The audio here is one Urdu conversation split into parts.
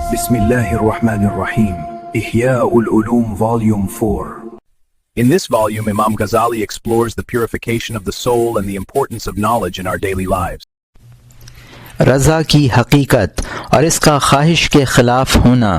Bismillahir Rahmanir Rahim. Ihya'ul Ulum Volume 4. In this volume, Imam Ghazali explores the purification of the soul and the importance of knowledge in our daily lives. رضا کی حقیقت اور اس کا خواہش کے خلاف ہونا۔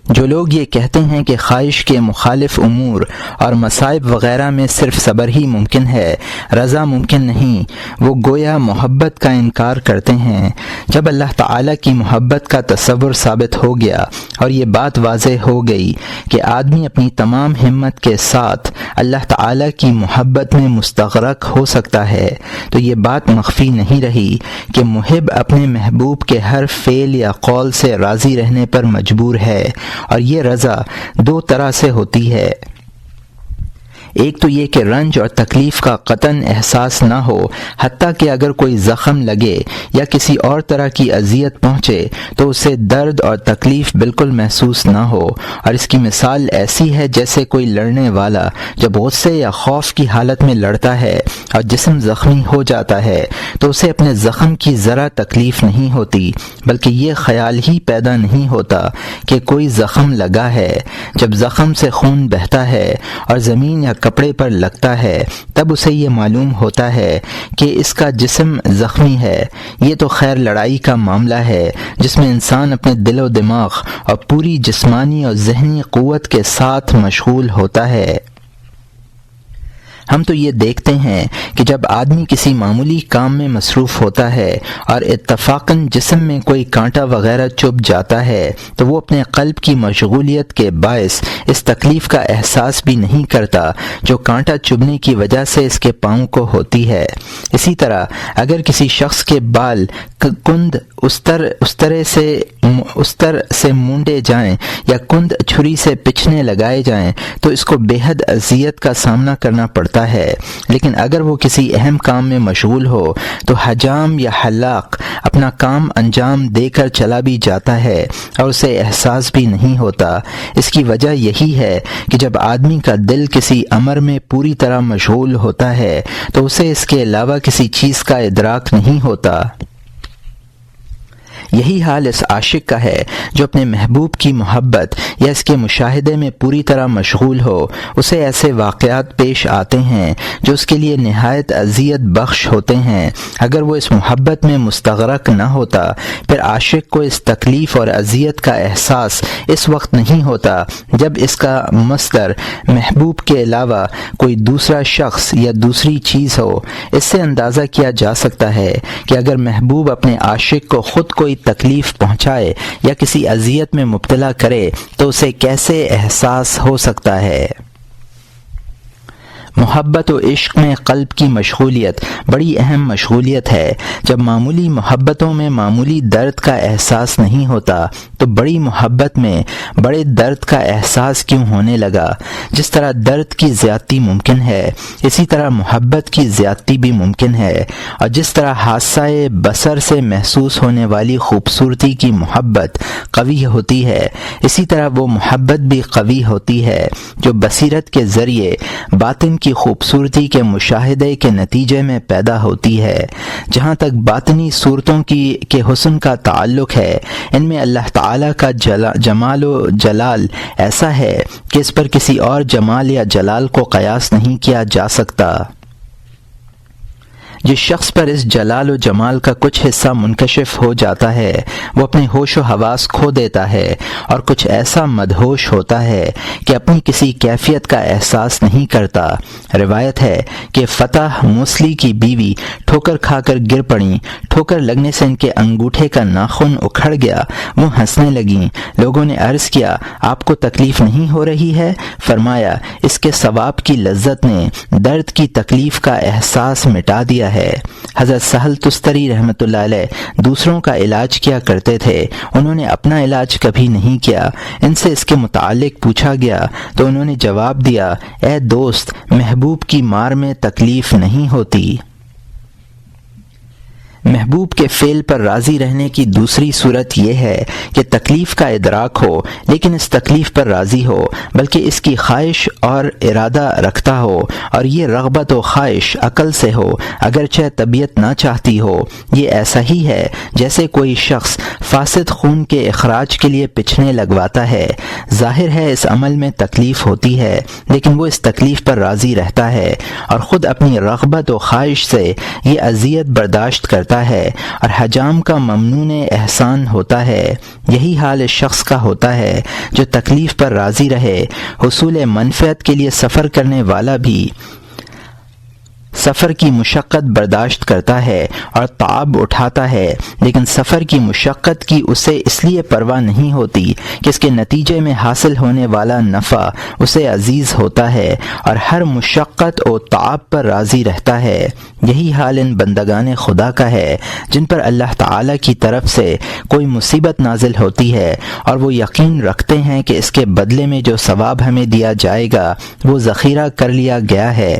جو لوگ یہ کہتے ہیں کہ خواہش کے مخالف امور اور مصائب وغیرہ میں صرف صبر ہی ممکن ہے، رضا ممکن نہیں، وہ گویا محبت کا انکار کرتے ہیں۔ جب اللہ تعالیٰ کی محبت کا تصور ثابت ہو گیا اور یہ بات واضح ہو گئی کہ آدمی اپنی تمام ہمت کے ساتھ اللہ تعالیٰ کی محبت میں مستغرق ہو سکتا ہے، تو یہ بات مخفی نہیں رہی کہ محب اپنے محبوب کے ہر فعل یا قول سے راضی رہنے پر مجبور ہے، اور یہ رضا دو طرح سے ہوتی ہے۔ ایک تو یہ کہ رنج اور تکلیف کا قطعاً احساس نہ ہو، حتیٰ کہ اگر کوئی زخم لگے یا کسی اور طرح کی اذیت پہنچے تو اسے درد اور تکلیف بالکل محسوس نہ ہو، اور اس کی مثال ایسی ہے جیسے کوئی لڑنے والا جب غصے یا خوف کی حالت میں لڑتا ہے اور جسم زخمی ہو جاتا ہے تو اسے اپنے زخم کی ذرا تکلیف نہیں ہوتی، بلکہ یہ خیال ہی پیدا نہیں ہوتا کہ کوئی زخم لگا ہے۔ جب زخم سے خون بہتا ہے اور زمین یا کپڑے پر لگتا ہے تب اسے یہ معلوم ہوتا ہے کہ اس کا جسم زخمی ہے۔ یہ تو خیر لڑائی کا معاملہ ہے جس میں انسان اپنے دل و دماغ اور پوری جسمانی اور ذہنی قوت کے ساتھ مشغول ہوتا ہے۔ ہم تو یہ دیکھتے ہیں کہ جب آدمی کسی معمولی کام میں مصروف ہوتا ہے اور اتفاقاً جسم میں کوئی کانٹا وغیرہ چبھ جاتا ہے تو وہ اپنے قلب کی مشغولیت کے باعث اس تکلیف کا احساس بھی نہیں کرتا جو کانٹا چبھنے کی وجہ سے اس کے پاؤں کو ہوتی ہے۔ اسی طرح اگر کسی شخص کے بال کند استر سے مونڈے جائیں یا کند چھری سے پچھنے لگائے جائیں تو اس کو بے حد اذیت کا سامنا کرنا پڑتا ہے، لیکن اگر وہ کسی اہم کام میں مشغول ہو تو حجام یا حلاق اپنا کام انجام دے کر چلا بھی جاتا ہے اور اسے احساس بھی نہیں ہوتا۔ اس کی وجہ یہی ہے کہ جب آدمی کا دل کسی امر میں پوری طرح مشغول ہوتا ہے تو اسے اس کے علاوہ کسی چیز کا ادراک نہیں ہوتا۔ یہی حال اس عاشق کا ہے جو اپنے محبوب کی محبت یا اس کے مشاہدے میں پوری طرح مشغول ہو۔ اسے ایسے واقعات پیش آتے ہیں جو اس کے لیے نہایت اذیت بخش ہوتے ہیں۔ اگر وہ اس محبت میں مستغرق نہ ہوتا پھر عاشق کو اس تکلیف اور اذیت کا احساس اس وقت نہیں ہوتا جب اس کا مصدر محبوب کے علاوہ کوئی دوسرا شخص یا دوسری چیز ہو۔ اس سے اندازہ کیا جا سکتا ہے کہ اگر محبوب اپنے عاشق کو خود کوئی تکلیف پہنچائے یا کسی اذیت میں مبتلا کرے تو اسے کیسے احساس ہو سکتا ہے۔ محبت و عشق میں قلب کی مشغولیت بڑی اہم مشغولیت ہے۔ جب معمولی محبتوں میں معمولی درد کا احساس نہیں ہوتا تو بڑی محبت میں بڑے درد کا احساس کیوں ہونے لگا؟ جس طرح درد کی زیادتی ممکن ہے اسی طرح محبت کی زیادتی بھی ممکن ہے، اور جس طرح حادثہ بصر سے محسوس ہونے والی خوبصورتی کی محبت قوی ہوتی ہے اسی طرح وہ محبت بھی قوی ہوتی ہے جو بصیرت کے ذریعے باطن کی خوبصورتی کے مشاہدے کے نتیجے میں پیدا ہوتی ہے۔ جہاں تک باطنی صورتوں کے حسن کا تعلق ہے ان میں اللہ تعالیٰ کا جمال و جلال ایسا ہے کہ اس پر کسی اور جمال یا جلال کو قیاس نہیں کیا جا سکتا۔ جس شخص پر اس جلال و جمال کا کچھ حصہ منکشف ہو جاتا ہے وہ اپنے ہوش و حواس کھو دیتا ہے اور کچھ ایسا مدہوش ہوتا ہے کہ اپنی کسی کیفیت کا احساس نہیں کرتا۔ روایت ہے کہ فتح موصلی کی بیوی ٹھوکر کھا کر گر پڑیں، ٹھوکر لگنے سے ان کے انگوٹھے کا ناخن اکھڑ گیا، وہ ہنسنے لگیں۔ لوگوں نے عرض کیا آپ کو تکلیف نہیں ہو رہی ہے؟ فرمایا اس کے ثواب کی لذت نے درد کی تکلیف کا احساس مٹا دیا ہے۔ حضرت سہل تستری رحمۃ اللہ علیہ دوسروں کا علاج کیا کرتے تھے، انہوں نے اپنا علاج کبھی نہیں کیا۔ ان سے اس کے متعلق پوچھا گیا تو انہوں نے جواب دیا اے دوست، محبوب کی مار میں تکلیف نہیں ہوتی۔ محبوب کے فعل پر راضی رہنے کی دوسری صورت یہ ہے کہ تکلیف کا ادراک ہو لیکن اس تکلیف پر راضی ہو، بلکہ اس کی خواہش اور ارادہ رکھتا ہو، اور یہ رغبت و خواہش عقل سے ہو اگرچہ طبیعت نہ چاہتی ہو۔ یہ ایسا ہی ہے جیسے کوئی شخص فاسد خون کے اخراج کے لیے پچھنے لگواتا ہے۔ ظاہر ہے اس عمل میں تکلیف ہوتی ہے، لیکن وہ اس تکلیف پر راضی رہتا ہے اور خود اپنی رغبت و خواہش سے یہ اذیت برداشت کرتا ہے اور حجام کا ممنون احسان ہوتا ہے۔ یہی حال اس شخص کا ہوتا ہے جو تکلیف پر راضی رہے۔ حصول منفعت کے لیے سفر کرنے والا بھی سفر کی مشقت برداشت کرتا ہے اور تعب اٹھاتا ہے، لیکن سفر کی مشقت کی اسے اس لیے پرواہ نہیں ہوتی کہ اس کے نتیجے میں حاصل ہونے والا نفع اسے عزیز ہوتا ہے اور ہر مشقت و تعب پر راضی رہتا ہے۔ یہی حال ان بندگان خدا کا ہے جن پر اللہ تعالی کی طرف سے کوئی مصیبت نازل ہوتی ہے اور وہ یقین رکھتے ہیں کہ اس کے بدلے میں جو ثواب ہمیں دیا جائے گا وہ ذخیرہ کر لیا گیا ہے۔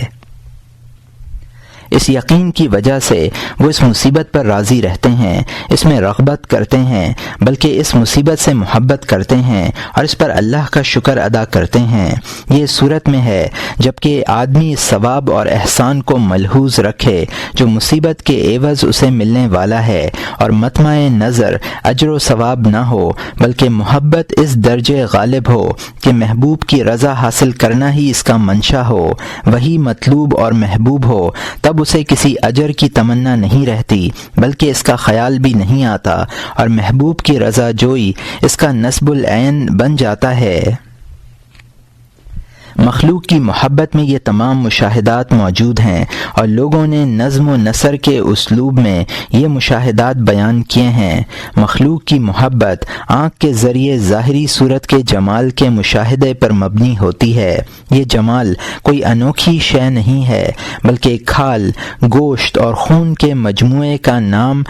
اس یقین کی وجہ سے وہ اس مصیبت پر راضی رہتے ہیں، اس میں رغبت کرتے ہیں، بلکہ اس مصیبت سے محبت کرتے ہیں اور اس پر اللہ کا شکر ادا کرتے ہیں۔ یہ صورت میں ہے جبکہ آدمی اس ثواب اور احسان کو ملحوظ رکھے جو مصیبت کے عوض اسے ملنے والا ہے، اور مطمع نظر اجر و ثواب نہ ہو بلکہ محبت اس درجے غالب ہو کہ محبوب کی رضا حاصل کرنا ہی اس کا منشا ہو، وہی مطلوب اور محبوب ہو، تب اسے کسی اجر کی تمنا نہیں رہتی بلکہ اس کا خیال بھی نہیں آتا، اور محبوب کی رضا جوئی اس کا نصب العین بن جاتا ہے۔ مخلوق کی محبت میں یہ تمام مشاہدات موجود ہیں اور لوگوں نے نظم و نثر کے اسلوب میں یہ مشاہدات بیان کیے ہیں۔ مخلوق کی محبت آنکھ کے ذریعے ظاہری صورت کے جمال کے مشاہدے پر مبنی ہوتی ہے۔ یہ جمال کوئی انوکھی شے نہیں ہے بلکہ کھال، گوشت اور خون کے مجموعے کا نام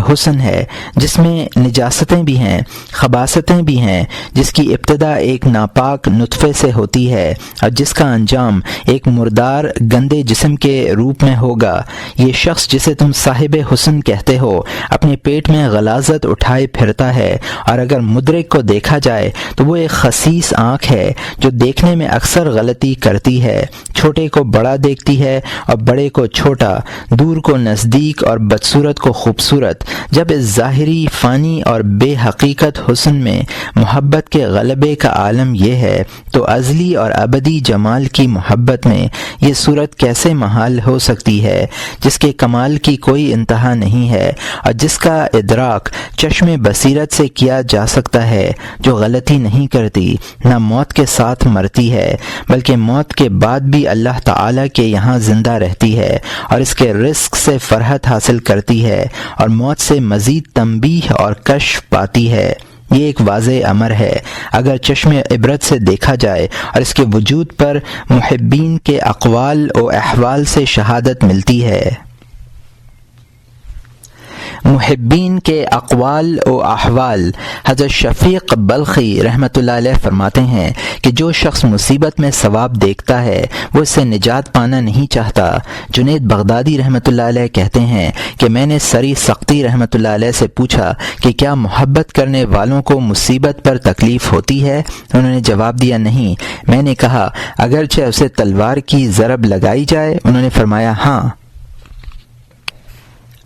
حسن ہے، جس میں نجاستیں بھی ہیں، خباثتیں بھی ہیں، جس کی ابتدا ایک ناپاک نطفے سے ہوتی ہے اور جس کا انجام ایک مردار گندے جسم کے روپ میں ہوگا۔ یہ شخص جسے تم صاحب حسن کہتے ہو اپنے پیٹ میں غلاظت اٹھائے پھرتا ہے، اور اگر مدرک کو دیکھا جائے تو وہ ایک خسیس آنکھ ہے جو دیکھنے میں اکثر غلطی کرتی ہے، چھوٹے کو بڑا دیکھتی ہے اور بڑے کو چھوٹا، دور کو نزدیک اور بدصورت کو خوبصورت۔ جب اس ظاہری فانی اور بے حقیقت حسن میں محبت کے غلبے کا عالم یہ ہے تو ازلی اور ابدی جمال کی محبت میں یہ صورت کیسے محال ہو سکتی ہے جس کے کمال کی کوئی انتہا نہیں ہے اور جس کا ادراک چشم بصیرت سے کیا جا سکتا ہے، جو غلطی نہیں کرتی، نہ موت کے ساتھ مرتی ہے بلکہ موت کے بعد بھی اللہ تعالی کے یہاں زندہ رہتی ہے اور اس کے رزق سے فرحت حاصل کرتی ہے اور موت سے مزید تنبیہ اور کشف پاتی ہے۔ یہ ایک واضح امر ہے اگر چشم عبرت سے دیکھا جائے اور اس کے وجود پر محبین کے اقوال و احوال سے شہادت ملتی ہے۔ محبین کے اقوال و احوال۔ حضرت شفیق بلخی رحمۃ اللہ علیہ فرماتے ہیں کہ جو شخص مصیبت میں ثواب دیکھتا ہے وہ اس سے نجات پانا نہیں چاہتا۔ جنید بغدادی رحمۃ اللہ علیہ کہتے ہیں کہ میں نے سری سختی رحمۃ اللہ علیہ سے پوچھا کہ کیا محبت کرنے والوں کو مصیبت پر تکلیف ہوتی ہے؟ انہوں نے جواب دیا نہیں۔ میں نے کہا اگرچہ اسے تلوار کی ضرب لگائی جائے؟ انہوں نے فرمایا ہاں،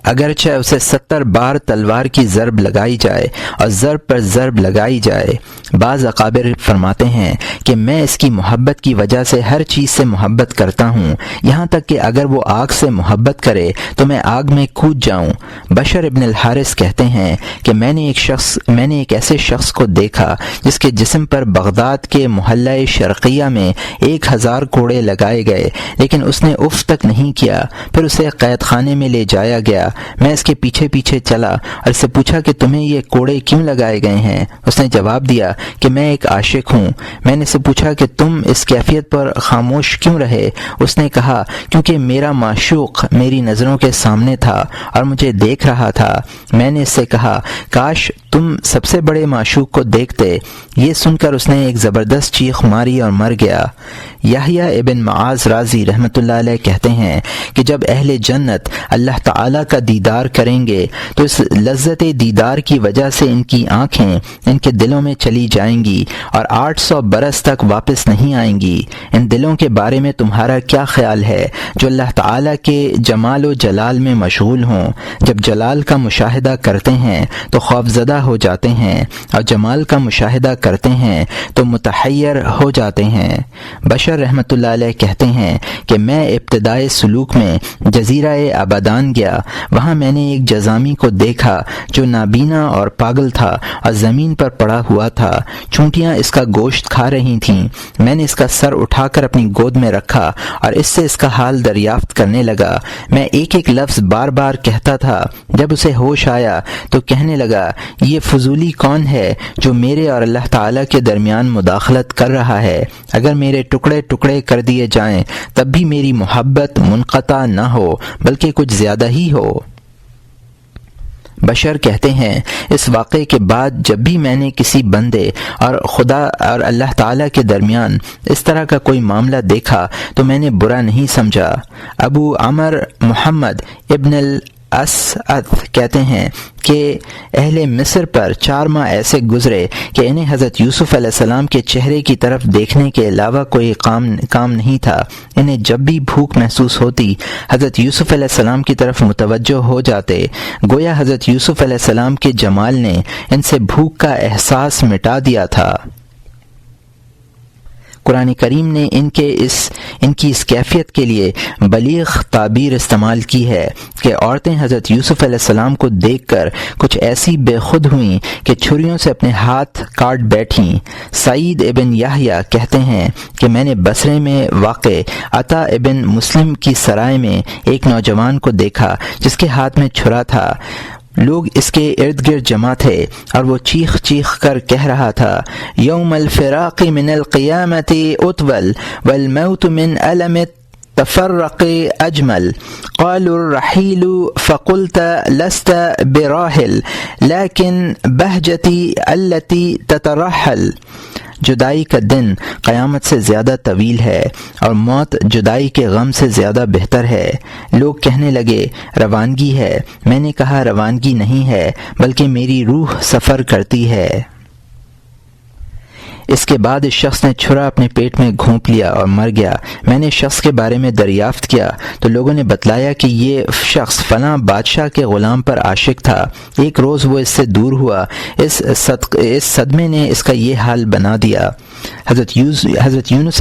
اگرچہ اسے 70 بار تلوار کی ضرب لگائی جائے اور ضرب پر ضرب لگائی جائے۔ بعض اکابر فرماتے ہیں کہ میں اس کی محبت کی وجہ سے ہر چیز سے محبت کرتا ہوں، یہاں تک کہ اگر وہ آگ سے محبت کرے تو میں آگ میں کود جاؤں۔ بشر ابن الحارث کہتے ہیں کہ میں نے ایک ایسے شخص کو دیکھا جس کے جسم پر بغداد کے محلہ شرقیہ میں 1000 کوڑے لگائے گئے، لیکن اس نے اف تک نہیں کیا۔ پھر اسے قید خانے میں لے جایا گیا۔ میں اس کے پیچھے پیچھے چلا اور اس سے پوچھا کہ تمہیں یہ کوڑے کیوں لگائے گئے ہیں؟ اس نے جواب دیا کہ میں ایک عاشق ہوں۔ میں نے اس سے پوچھا کہ تم اس کیفیت پر خاموش کیوں رہے؟ اس نے کہا کیونکہ میرا معشوق میری نظروں کے سامنے تھا اور مجھے دیکھ رہا تھا۔ میں نے اس سے کہا کاش تم سب سے بڑے معشوق کو دیکھتے۔ یہ سن کر اس نے ایک زبردست چیخ ماری اور مر گیا۔ یحییٰ ابن معاذ رازی رحمۃ اللہ علیہ کہتے ہیں کہ جب اہل جنت اللہ تعالیٰ کا دیدار کریں گے تو اس لذت دیدار کی وجہ سے ان کی آنکھیں ان کے دلوں میں چلی جائیں گی اور 800 برس تک واپس نہیں آئیں گی۔ ان دلوں کے بارے میں تمہارا کیا خیال ہے جو اللہ تعالیٰ کے جمال و جلال میں مشغول ہوں؟ جب جلال کا مشاہدہ کرتے ہیں تو خوفزدہ ہو جاتے ہیں اور جمال کا مشاہدہ کرتے ہیں تو متحیر ہو جاتے ہیں۔ بشر رحمۃ اللہ علیہ کہتے ہیں کہ میں ابتدائے سلوک میں جزیرہ آبادان گیا۔ وہاں میں نے ایک جزامی کو دیکھا جو نابینا اور پاگل تھا اور زمین پر پڑا ہوا تھا۔ چونٹیاں اس کا گوشت کھا رہی تھیں۔ میں نے اس کا سر اٹھا کر اپنی گود میں رکھا اور اس سے اس کا حال دریافت کرنے لگا۔ میں ایک ایک لفظ بار بار کہتا تھا۔ جب اسے ہوش آیا تو کہنے لگا، یہ فضولی کون ہے جو میرے اور اللہ تعالیٰ کے درمیان مداخلت کر رہا ہے؟ اگر میرے ٹکڑے ٹکڑے کر دیے جائیں تب بھی میری محبت منقطع نہ ہو بلکہ کچھ زیادہ ہی ہو۔ بشر کہتے ہیں اس واقعے کے بعد جب بھی میں نے کسی بندے اور خدا اور اللہ تعالیٰ کے درمیان اس طرح کا کوئی معاملہ دیکھا تو میں نے برا نہیں سمجھا۔ ابو عمر محمد ابن الاسعد کہتے ہیں کہ اہل مصر پر 4 ماہ ایسے گزرے کہ انہیں حضرت یوسف علیہ السلام کے چہرے کی طرف دیکھنے کے علاوہ کوئی کام نہیں تھا۔ انہیں جب بھی بھوک محسوس ہوتی حضرت یوسف علیہ السلام کی طرف متوجہ ہو جاتے، گویا حضرت یوسف علیہ السلام کے جمال نے ان سے بھوک کا احساس مٹا دیا تھا۔ قرآن کریم نے ان کی اس کیفیت کے لیے بلیغ تعبیر استعمال کی ہے کہ عورتیں حضرت یوسف علیہ السلام کو دیکھ کر کچھ ایسی بے خود ہوئیں کہ چھریوں سے اپنے ہاتھ کاٹ بیٹھیں۔ سعید ابن یحییٰ کہتے ہیں کہ میں نے بصرے میں واقع عطا ابن مسلم کی سرائے میں ایک نوجوان کو دیکھا جس کے ہاتھ میں چھرا تھا۔ لوگ اس کے ارد گرد جمع تھے اور وہ چیخ چیخ کر کہہ رہا تھا، یوم الفراق من القیامت اطول والموت من علم تفرق اجمل قالوا الرحیل فقلت لست براحل لیکن بہجتی التی تترحل۔ جدائی کا دن قیامت سے زیادہ طویل ہے اور موت جدائی کے غم سے زیادہ بہتر ہے۔ لوگ کہنے لگے روانگی ہے۔ میں نے کہا روانگی نہیں ہے بلکہ میری روح سفر کرتی ہے۔ اس کے بعد اس شخص نے چھرا اپنے پیٹ میں گھونپ لیا اور مر گیا۔ میں نے شخص کے بارے میں دریافت کیا تو لوگوں نے بتلایا کہ یہ شخص فلاں بادشاہ کے غلام پر عاشق تھا۔ ایک روز وہ اس سے دور ہوا۔ اس صدمے نے اس کا یہ حال بنا دیا۔ حضرت یونس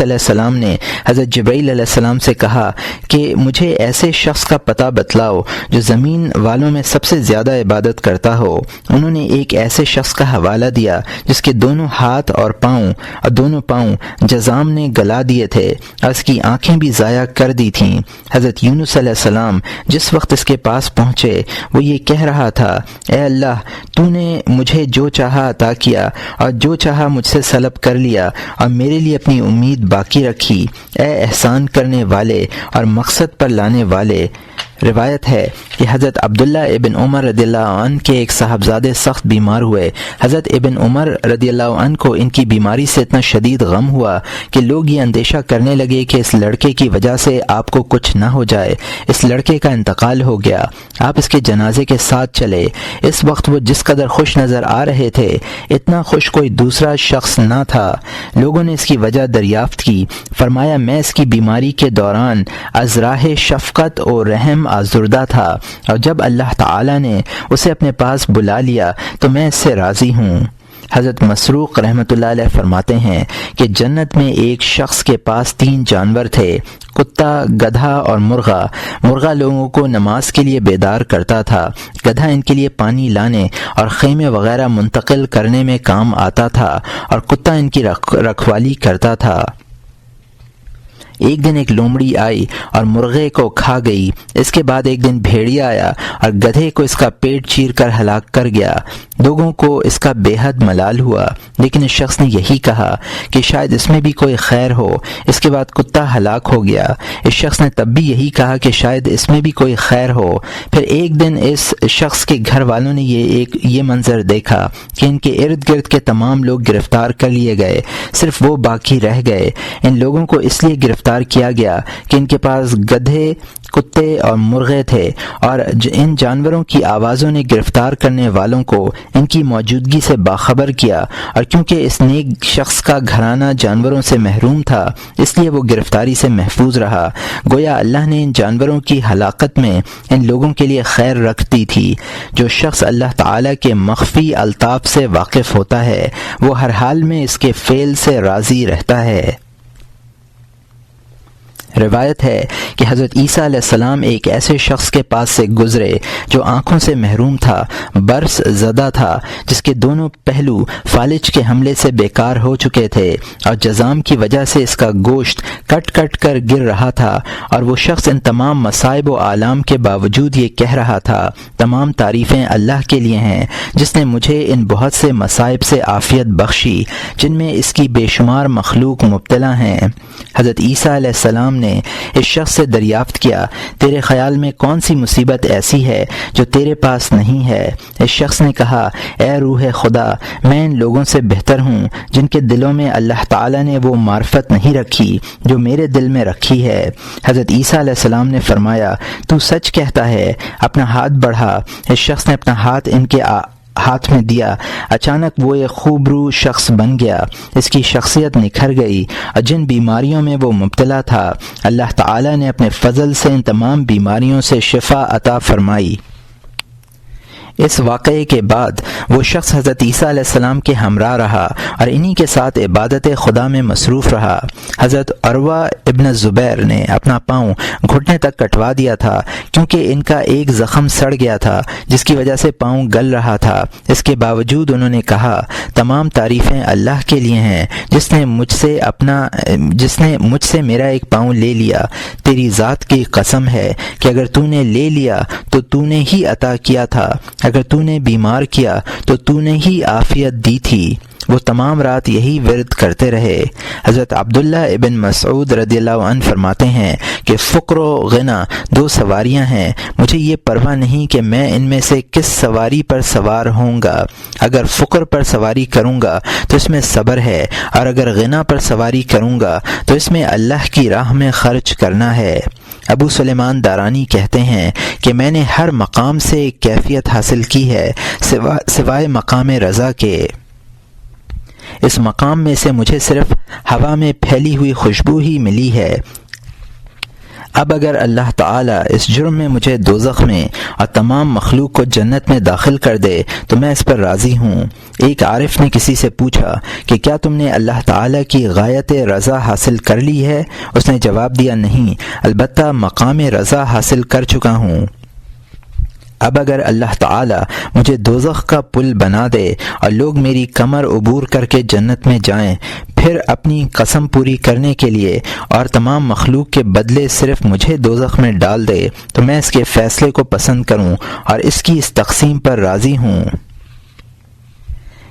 علیہ السلام نے حضرت جبرائیل علیہ السلام سے کہا کہ مجھے ایسے شخص کا پتہ بتلاؤ جو زمین والوں میں سب سے زیادہ عبادت کرتا ہو۔ انہوں نے ایک ایسے شخص کا حوالہ دیا جس کے دونوں ہاتھ اور دونوں پاؤں جزام نے گلا دیے تھے اور اس کی آنکھیں بھی ضائع کر دی تھیں۔ حضرت یونس علیہ السلام جس وقت اس کے پاس پہنچے وہ یہ کہہ رہا تھا، اے اللہ، تو نے مجھے جو چاہا عطا کیا اور جو چاہا مجھ سے سلب کر لیا اور میرے لیے اپنی امید باقی رکھی۔ اے احسان کرنے والے اور مقصد پر لانے والے۔ روایت ہے کہ حضرت عبداللہ ابن عمر رضی اللہ عنہ کے ایک صاحبزادے سخت بیمار ہوئے۔ حضرت ابن عمر رضی اللہ عنہ کو ان کی بیماری سے اتنا شدید غم ہوا کہ لوگ یہ اندیشہ کرنے لگے کہ اس لڑکے کی وجہ سے آپ کو کچھ نہ ہو جائے۔ اس لڑکے کا انتقال ہو گیا، آپ اس کے جنازے کے ساتھ چلے۔ اس وقت وہ جس قدر خوش نظر آ رہے تھے اتنا خوش کوئی دوسرا شخص نہ تھا۔ لوگوں نے اس کی وجہ دریافت کی۔ فرمایا، میں اس کی بیماری کے دوران از راہ شفقت اور رحم آزردہ تھا اور جب اللہ تعالی نے اسے اپنے پاس بلا لیا تو میں اس سے راضی ہوں۔ حضرت مسروق رحمۃ اللہ علیہ فرماتے ہیں کہ جنت میں ایک شخص کے پاس 3 جانور تھے، کتا، گدھا اور مرغا۔ مرغا لوگوں کو نماز کے لیے بیدار کرتا تھا، گدھا ان کے لیے پانی لانے اور خیمے وغیرہ منتقل کرنے میں کام آتا تھا اور کتا ان کی رکھوالی کرتا تھا۔ ایک دن ایک لومڑی آئی اور مرغے کو کھا گئی۔ اس کے بعد ایک دن بھیڑیا آیا اور گدھے کو اس کا پیٹ چیر کر ہلاک کر گیا۔ لوگوں کو اس کا بے حد ملال ہوا، لیکن اس شخص نے یہی کہا کہ شاید اس میں بھی کوئی خیر ہو۔ اس کے بعد کتا ہلاک ہو گیا۔ اس شخص نے تب بھی یہی کہا کہ شاید اس میں بھی کوئی خیر ہو۔ پھر ایک دن اس شخص کے گھر والوں نے یہ منظر دیکھا کہ ان کے ارد گرد کے تمام لوگ گرفتار کر لیے گئے، صرف وہ باقی رہ گئے۔ ان لوگوں کو اس لیے گرفتار کیا گیا کہ ان کے پاس گدھے، کتے اور مرغے تھے، اور ان جانوروں کی آوازوں نے گرفتار کرنے والوں کو ان کی موجودگی سے باخبر کیا، اور کیونکہ اس نیک شخص کا گھرانہ جانوروں سے محروم تھا اس لیے وہ گرفتاری سے محفوظ رہا۔ گویا اللہ نے ان جانوروں کی ہلاکت میں ان لوگوں کے لیے خیر رکھ دی تھی۔ جو شخص اللہ تعالیٰ کے مخفی الطاف سے واقف ہوتا ہے وہ ہر حال میں اس کے فعل سے راضی رہتا ہے۔ روایت ہے کہ حضرت عیسیٰ علیہ السلام ایک ایسے شخص کے پاس سے گزرے جو آنکھوں سے محروم تھا، برس زدہ تھا، جس کے دونوں پہلو فالج کے حملے سے بیکار ہو چکے تھے اور جزام کی وجہ سے اس کا گوشت کٹ کٹ کر گر رہا تھا، اور وہ شخص ان تمام مصائب و آلام کے باوجود یہ کہہ رہا تھا، تمام تعریفیں اللہ کے لیے ہیں جس نے مجھے ان بہت سے مصائب سے عافیت بخشی جن میں اس کی بے شمار مخلوق مبتلا ہیں۔ حضرت عیسیٰ علیہ السلام نے اس شخص سے دریافت کیا، تیرے خیال میں کون سی مصیبت ایسی ہے جو تیرے پاس نہیں ہے؟ اس شخص نے کہا، اے روح خدا، میں ان لوگوں سے بہتر ہوں جن کے دلوں میں اللہ تعالیٰ نے وہ معرفت نہیں رکھی جو میرے دل میں رکھی ہے۔ حضرت عیسیٰ علیہ السلام نے فرمایا، تو سچ کہتا ہے، اپنا ہاتھ بڑھا۔ اس شخص نے اپنا ہاتھ ان کے ہاتھ میں دیا۔ اچانک وہ ایک خوبرو شخص بن گیا، اس کی شخصیت نکھر گئی، اور جن بیماریوں میں وہ مبتلا تھا اللہ تعالیٰ نے اپنے فضل سے ان تمام بیماریوں سے شفا عطا فرمائی۔ اس واقعے کے بعد وہ شخص حضرت عیسیٰ علیہ السلام کے ہمراہ رہا اور انہی کے ساتھ عبادت خدا میں مصروف رہا۔ حضرت عروہ ابن زبیر نے اپنا پاؤں گھٹنے تک کٹوا دیا تھا کیونکہ ان کا ایک زخم سڑ گیا تھا جس کی وجہ سے پاؤں گل رہا تھا۔ اس کے باوجود انہوں نے کہا، تمام تعریفیں اللہ کے لیے ہیں جس نے مجھ سے میرا ایک پاؤں لے لیا۔ تیری ذات کی قسم ہے کہ اگر تو نے لے لیا تو تو نے ہی عطا کیا تھا، اگر تو نے بیمار کیا تو تو نے ہی عافیت دی تھی۔ وہ تمام رات یہی ورد کرتے رہے۔ حضرت عبداللہ ابن مسعود رضی اللہ عنہ فرماتے ہیں کہ فقر و غنا دو سواریاں ہیں، مجھے یہ پرواہ نہیں کہ میں ان میں سے کس سواری پر سوار ہوں گا۔ اگر فقر پر سواری کروں گا تو اس میں صبر ہے، اور اگر غنا پر سواری کروں گا تو اس میں اللہ کی راہ میں خرچ کرنا ہے۔ ابو سلیمان دارانی کہتے ہیں کہ میں نے ہر مقام سے ایک کیفیت حاصل کی ہے سوائے مقام رضا کے۔ اس مقام میں سے مجھے صرف ہوا میں پھیلی ہوئی خوشبو ہی ملی ہے۔ اب اگر اللہ تعالیٰ اس جرم میں مجھے دوزخ میں اور تمام مخلوق کو جنت میں داخل کر دے تو میں اس پر راضی ہوں۔ ایک عارف نے کسی سے پوچھا کہ کیا تم نے اللہ تعالیٰ کی غایت رضا حاصل کر لی ہے؟ اس نے جواب دیا، نہیں، البتہ مقام رضا حاصل کر چکا ہوں۔ اب اگر اللہ تعالیٰ مجھے دوزخ کا پل بنا دے اور لوگ میری کمر عبور کر کے جنت میں جائیں، پھر اپنی قسم پوری کرنے کے لیے اور تمام مخلوق کے بدلے صرف مجھے دوزخ میں ڈال دے تو میں اس کے فیصلے کو پسند کروں اور اس کی اس تقسیم پر راضی ہوں۔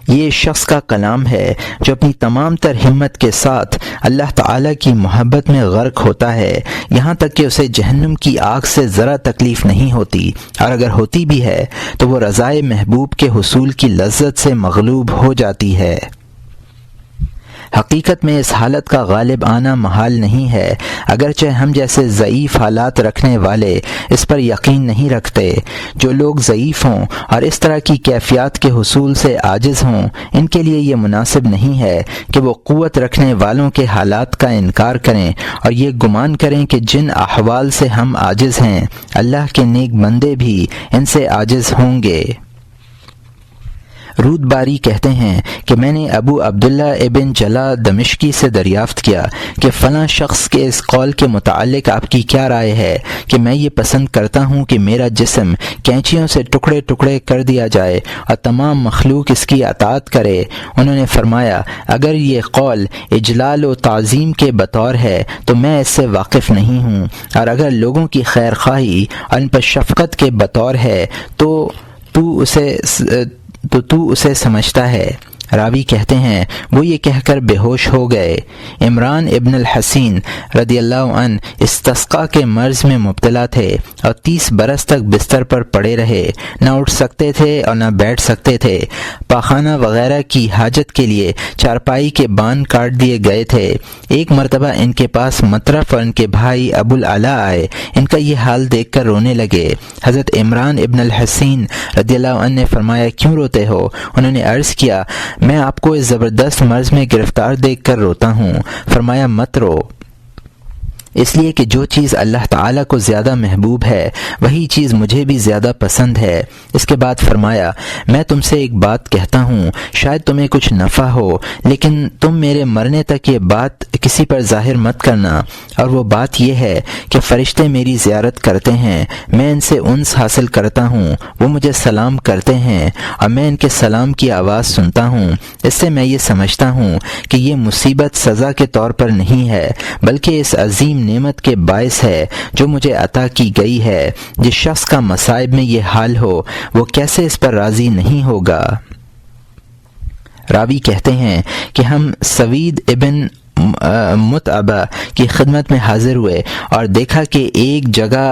یہ شخص کا کلام ہے جو اپنی تمام تر ہمت کے ساتھ اللہ تعالیٰ کی محبت میں غرق ہوتا ہے، یہاں تک کہ اسے جہنم کی آگ سے ذرا تکلیف نہیں ہوتی، اور اگر ہوتی بھی ہے تو وہ رضائے محبوب کے حصول کی لذت سے مغلوب ہو جاتی ہے۔ حقیقت میں اس حالت کا غالب آنا محال نہیں ہے، اگرچہ ہم جیسے ضعیف حالات رکھنے والے اس پر یقین نہیں رکھتے۔ جو لوگ ضعیف ہوں اور اس طرح کی کیفیات کے حصول سے عاجز ہوں، ان کے لیے یہ مناسب نہیں ہے کہ وہ قوت رکھنے والوں کے حالات کا انکار کریں اور یہ گمان کریں کہ جن احوال سے ہم عاجز ہیں، اللہ کے نیک بندے بھی ان سے عاجز ہوں گے۔ رود باری کہتے ہیں کہ میں نے ابو عبداللہ ابن جلا دمشقی سے دریافت کیا کہ فلاں شخص کے اس قول کے متعلق آپ کی کیا رائے ہے کہ میں یہ پسند کرتا ہوں کہ میرا جسم کینچیوں سے ٹکڑے ٹکڑے کر دیا جائے اور تمام مخلوق اس کی اطاعت کرے۔ انہوں نے فرمایا اگر یہ قول اجلال و تعظیم کے بطور ہے تو میں اس سے واقف نہیں ہوں، اور اگر لوگوں کی خیر خواہی اور ان پر شفقت کے بطور ہے تو تو اسے سمجھتا ہے۔ راوی کہتے ہیں وہ یہ کہہ کر بے ہوش ہو گئے۔ عمران ابن الحسین رضی اللہ عنہ استسقاء کے مرض میں مبتلا تھے اور 30 برس تک بستر پر پڑے رہے، نہ اٹھ سکتے تھے اور نہ بیٹھ سکتے تھے۔ پاخانہ وغیرہ کی حاجت کے لیے چارپائی کے بان کاٹ دیے گئے تھے۔ ایک مرتبہ ان کے پاس مطرف اور ان کے بھائی ابو العلا آئے، ان کا یہ حال دیکھ کر رونے لگے۔ حضرت عمران ابن الحسین رضی اللہ عنہ نے فرمایا کیوں روتے ہو؟ انہوں نے عرض کیا میں آپ کو اس زبردست مرض میں گرفتار دیکھ کر روتا ہوں۔ فرمایا مت رو، اس لیے کہ جو چیز اللہ تعالیٰ کو زیادہ محبوب ہے وہی چیز مجھے بھی زیادہ پسند ہے۔ اس کے بعد فرمایا میں تم سے ایک بات کہتا ہوں، شاید تمہیں کچھ نفع ہو، لیکن تم میرے مرنے تک یہ بات کسی پر ظاہر مت کرنا، اور وہ بات یہ ہے کہ فرشتے میری زیارت کرتے ہیں، میں ان سے انس حاصل کرتا ہوں، وہ مجھے سلام کرتے ہیں اور میں ان کے سلام کی آواز سنتا ہوں۔ اس سے میں یہ سمجھتا ہوں کہ یہ مصیبت سزا کے طور پر نہیں ہے بلکہ اس عظیم نعمت کے باعث ہے جو مجھے عطا کی گئی ہے۔ جس شخص کا مصائب میں یہ حال ہو وہ کیسے اس پر راضی نہیں ہوگا؟ راوی کہتے ہیں کہ ہم سوید ابن متعبہ کی خدمت میں حاضر ہوئے اور دیکھا کہ ایک جگہ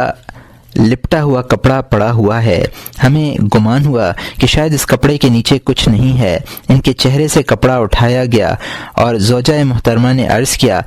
لپٹا ہوا کپڑا پڑا ہوا ہے۔ ہمیں گمان ہوا کہ شاید اس کپڑے کے نیچے کچھ نہیں ہے۔ ان کے چہرے سے کپڑا اٹھایا گیا اور زوجہ محترمہ نے عرض کیا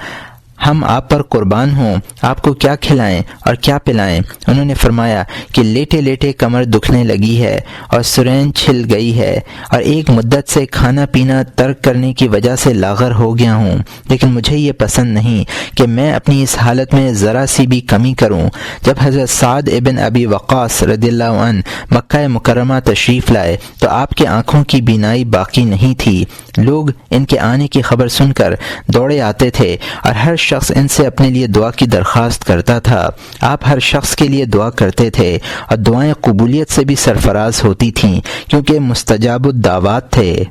ہم آپ پر قربان ہوں، آپ کو کیا کھلائیں اور کیا پلائیں؟ انہوں نے فرمایا کہ لیٹے لیٹے کمر دکھنے لگی ہے اور سرین چھل گئی ہے اور ایک مدت سے کھانا پینا ترک کرنے کی وجہ سے لاغر ہو گیا ہوں، لیکن مجھے یہ پسند نہیں کہ میں اپنی اس حالت میں ذرا سی بھی کمی کروں۔ جب حضرت سعد ابن ابی وقاص رضی اللہ عنہ مکہ مکرمہ تشریف لائے تو آپ کے آنکھوں کی بینائی باقی نہیں تھی۔ لوگ ان کے آنے کی خبر سن کر دوڑے آتے تھے اور ہر شخص ان سے اپنے لیے دعا کی درخواست کرتا تھا۔ آپ ہر شخص کے لیے دعا کرتے تھے اور دعائیں قبولیت سے بھی سرفراز ہوتی تھیں کیونکہ مستجاب الدعوات تھے۔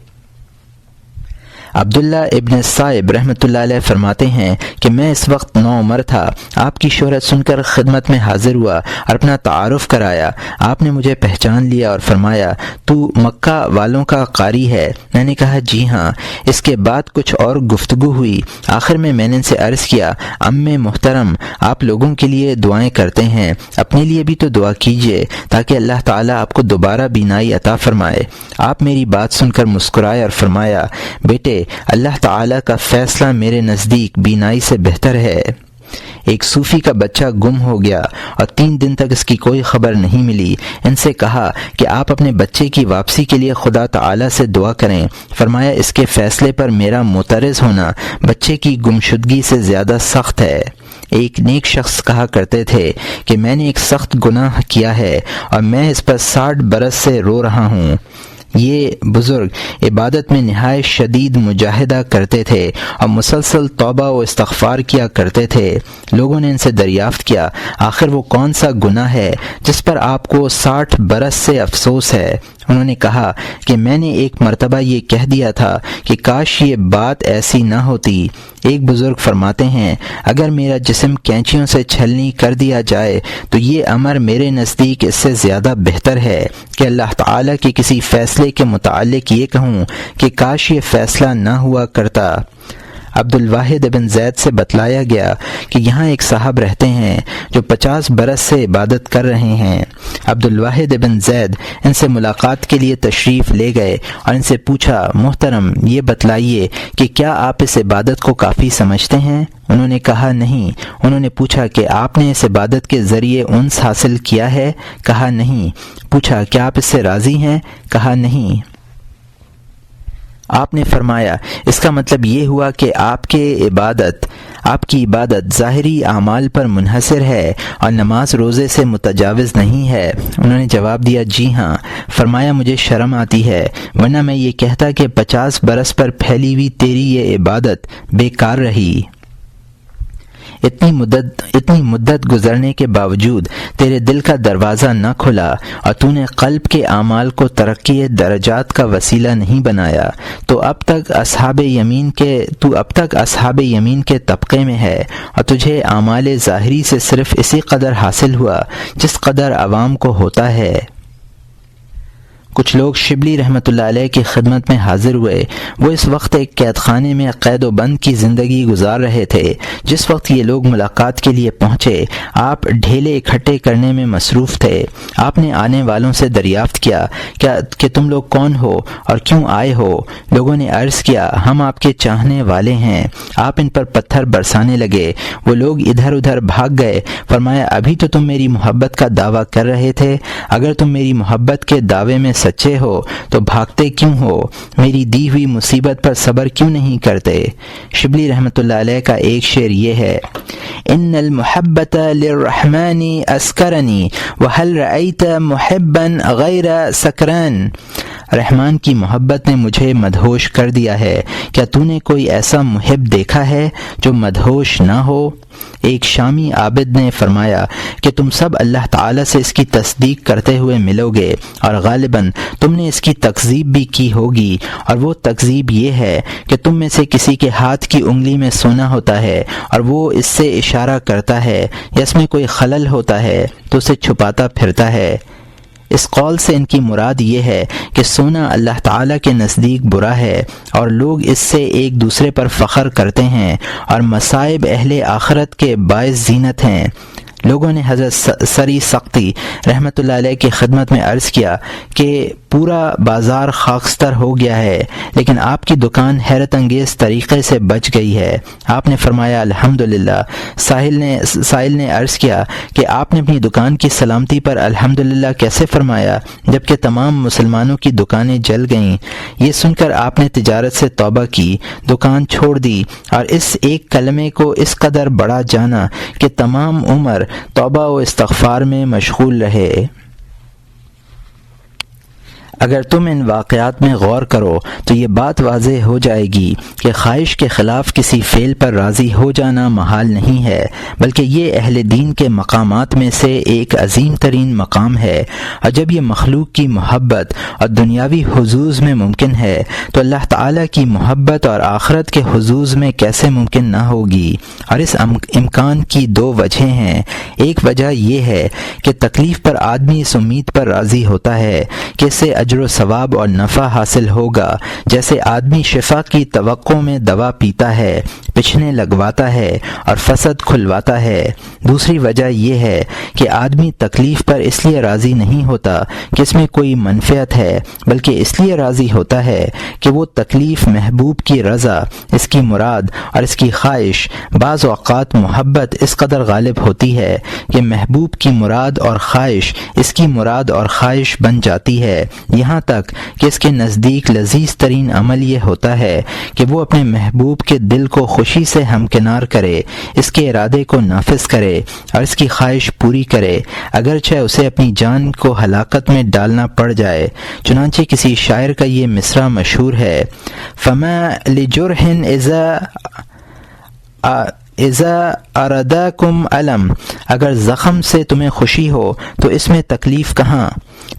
عبداللہ ابن صائب رحمۃ اللہ علیہ فرماتے ہیں کہ میں اس وقت نوعمر تھا، آپ کی شہرت سن کر خدمت میں حاضر ہوا اور اپنا تعارف کرایا۔ آپ نے مجھے پہچان لیا اور فرمایا تو مکہ والوں کا قاری ہے؟ میں نے کہا جی ہاں۔ اس کے بعد کچھ اور گفتگو ہوئی، آخر میں نے ان سے عرض کیا محترم آپ لوگوں کے لیے دعائیں کرتے ہیں، اپنے لیے بھی تو دعا کیجیے تاکہ اللہ تعالیٰ آپ کو دوبارہ بینائی عطا فرمائے۔ آپ میری بات سن کر مسکرائے اور فرمایا بیٹے اللہ تعالیٰ کا فیصلہ میرے نزدیک بینائی سے بہتر ہے۔ ایک صوفی کا بچہ گم ہو گیا اور 3 دن تک اس کی کوئی خبر نہیں ملی۔ ان سے کہا کہ آپ اپنے بچے کی واپسی کے لیے خدا تعالیٰ سے دعا کریں۔ فرمایا اس کے فیصلے پر میرا معترض ہونا بچے کی گمشدگی سے زیادہ سخت ہے۔ ایک نیک شخص کہا کرتے تھے کہ میں نے ایک سخت گناہ کیا ہے اور میں اس پر 60 برس سے رو رہا ہوں۔ یہ بزرگ عبادت میں نہایت شدید مجاہدہ کرتے تھے اور مسلسل توبہ و استغفار کیا کرتے تھے۔ لوگوں نے ان سے دریافت کیا آخر وہ کون سا گناہ ہے جس پر آپ کو 60 برس سے افسوس ہے؟ انہوں نے کہا کہ میں نے ایک مرتبہ یہ کہہ دیا تھا کہ کاش یہ بات ایسی نہ ہوتی۔ ایک بزرگ فرماتے ہیں اگر میرا جسم کینچیوں سے چھلنی کر دیا جائے تو یہ امر میرے نزدیک اس سے زیادہ بہتر ہے کہ اللہ تعالیٰ کے کسی فیصلے کے متعلق یہ کہوں کہ کاش یہ فیصلہ نہ ہوا کرتا۔ عبد الواحد بن زید سے بتلایا گیا کہ یہاں ایک صاحب رہتے ہیں جو 50 برس سے عبادت کر رہے ہیں۔ عبد الواحد بن زید ان سے ملاقات کے لیے تشریف لے گئے اور ان سے پوچھا محترم یہ بتلائیے کہ کیا آپ اس عبادت کو کافی سمجھتے ہیں؟ انہوں نے کہا نہیں۔ انہوں نے پوچھا کہ آپ نے اس عبادت کے ذریعے انس حاصل کیا ہے؟ کہا نہیں۔ پوچھا کیا آپ اس سے راضی ہیں؟ کہا نہیں۔ آپ نے فرمایا اس کا مطلب یہ ہوا کہ آپ کے عبادت آپ کی عبادت ظاہری اعمال پر منحصر ہے اور نماز روزے سے متجاوز نہیں ہے؟ انہوں نے جواب دیا جی ہاں۔ فرمایا مجھے شرم آتی ہے، ورنہ میں یہ کہتا کہ 50 برس پر پھیلی ہوئی تیری یہ عبادت بیکار رہی۔ اتنی مدت گزرنے کے باوجود تیرے دل کا دروازہ نہ کھلا اور تو نے قلب کے اعمال کو ترقی درجات کا وسیلہ نہیں بنایا، تو اب تک اصحاب یمین کے طبقے میں ہے اور تجھے اعمال ظاہری سے صرف اسی قدر حاصل ہوا جس قدر عوام کو ہوتا ہے۔ کچھ لوگ شبلی رحمۃ اللہ علیہ کی خدمت میں حاضر ہوئے۔ وہ اس وقت ایک قید خانے میں قید و بند کی زندگی گزار رہے تھے۔ جس وقت یہ لوگ ملاقات کے لیے پہنچے، آپ ڈھیلے اکٹھے کرنے میں مصروف تھے۔ آپ نے آنے والوں سے دریافت کیا کہ تم لوگ کون ہو اور کیوں آئے ہو؟ لوگوں نے عرض کیا ہم آپ کے چاہنے والے ہیں۔ آپ ان پر پتھر برسانے لگے۔ وہ لوگ ادھر ادھر بھاگ گئے۔ فرمایا ابھی تو تم میری محبت کا دعویٰ کر رہے تھے، اگر تم میری محبت کے دعوے میں سچے ہو تو بھاگتے کیوں ہو؟ میری دی ہوئی مصیبت پر صبر کیوں نہیں کرتے؟ شبلی رحمۃ اللہ علیہ کا ایک شعر یہ ہے: ان المحبت للرحمن اسکرنی وهل رأیت محبا غیر سکران۔ رحمان کی محبت نے مجھے مدہوش کر دیا ہے، کیا تو نے کوئی ایسا محب دیکھا ہے جو مدہوش نہ ہو؟ ایک شامی عابد نے فرمایا کہ تم سب اللہ تعالیٰ سے اس کی تصدیق کرتے ہوئے ملو گے اور غالباً تم نے اس کی تکذیب بھی کی ہوگی، اور وہ تکذیب یہ ہے کہ تم میں سے کسی کے ہاتھ کی انگلی میں سونا ہوتا ہے اور وہ اس سے اشارہ کرتا ہے یا اس میں کوئی خلل ہوتا ہے تو اسے چھپاتا پھرتا ہے۔ اس قول سے ان کی مراد یہ ہے کہ سونا اللہ تعالیٰ کے نزدیک برا ہے اور لوگ اس سے ایک دوسرے پر فخر کرتے ہیں اور مصائب اہل آخرت کے باعث زینت ہیں۔ لوگوں نے حضرت سری سختی رحمۃ اللہ علیہ کی خدمت میں عرض کیا کہ پورا بازار خاکستر ہو گیا ہے لیکن آپ کی دکان حیرت انگیز طریقے سے بچ گئی ہے۔ آپ نے فرمایا الحمدللہ۔ سائل نے عرض کیا کہ آپ نے اپنی دکان کی سلامتی پر الحمدللہ کیسے فرمایا جبکہ تمام مسلمانوں کی دکانیں جل گئیں؟ یہ سن کر آپ نے تجارت سے توبہ کی، دکان چھوڑ دی اور اس ایک کلمے کو اس قدر بڑا جانا کہ تمام عمر توبہ و استغفار میں مشغول رہے۔ اگر تم ان واقعات میں غور کرو تو یہ بات واضح ہو جائے گی کہ خواہش کے خلاف کسی فعل پر راضی ہو جانا محال نہیں ہے، بلکہ یہ اہل دین کے مقامات میں سے ایک عظیم ترین مقام ہے، اور جب یہ مخلوق کی محبت اور دنیاوی حظوظ میں ممکن ہے تو اللہ تعالیٰ کی محبت اور آخرت کے حظوظ میں کیسے ممکن نہ ہوگی؟ اور اس امکان کی دو وجہیں ہیں۔ ایک وجہ یہ ہے کہ تکلیف پر آدمی اس امید پر راضی ہوتا ہے کہ اسے اجر و ثواب اور نفع حاصل ہوگا، جیسے آدمی شفا کی توقع میں دوا پیتا ہے، پچھنے لگواتا ہے اور فسد کھلواتا ہے۔ دوسری وجہ یہ ہے کہ آدمی تکلیف پر اس لیے راضی نہیں ہوتا کہ اس میں کوئی منفعت ہے، بلکہ اس لیے راضی ہوتا ہے کہ وہ تکلیف محبوب کی رضا، اس کی مراد اور اس کی خواہش، بعض اوقات محبت اس قدر غالب ہوتی ہے کہ محبوب کی مراد اور خواہش اس کی مراد اور خواہش بن جاتی ہے، یہاں تک کہ اس کے نزدیک لذیذ ترین عمل یہ ہوتا ہے کہ وہ اپنے محبوب کے دل کو خوشی سے ہمکنار کرے، اس کے ارادے کو نافذ کرے اور اس کی خواہش پوری کرے، اگرچہ اسے اپنی جان کو ہلاکت میں ڈالنا پڑ جائے۔ چنانچہ کسی شاعر کا یہ مصرع مشہور ہے: فما لجرح اذا ارداکم علم، اگر زخم سے تمہیں خوشی ہو تو اس میں تکلیف کہاں؟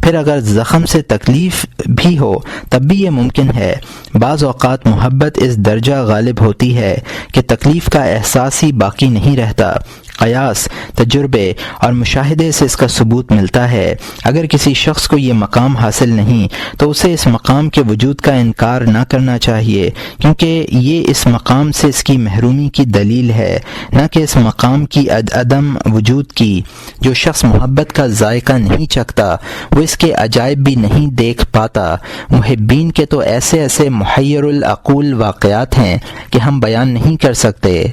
پھر اگر زخم سے تکلیف بھی ہو تب بھی یہ ممکن ہے۔ بعض اوقات محبت اس درجہ غالب ہوتی ہے کہ تکلیف کا احساس ہی باقی نہیں رہتا۔ قیاس، تجربے اور مشاہدے سے اس کا ثبوت ملتا ہے۔ اگر کسی شخص کو یہ مقام حاصل نہیں تو اسے اس مقام کے وجود کا انکار نہ کرنا چاہیے، کیونکہ یہ اس مقام سے اس کی محرومی کی دلیل ہے، نہ کہ اس مقام کی عدم وجود کی۔ جو شخص محبت کا ذائقہ نہیں چکھتا وہ اس کے عجائب بھی نہیں دیکھ پاتا۔ محبین کے تو ایسے ایسے محیر العقول واقعات ہیں کہ ہم بیان نہیں کر سکتے۔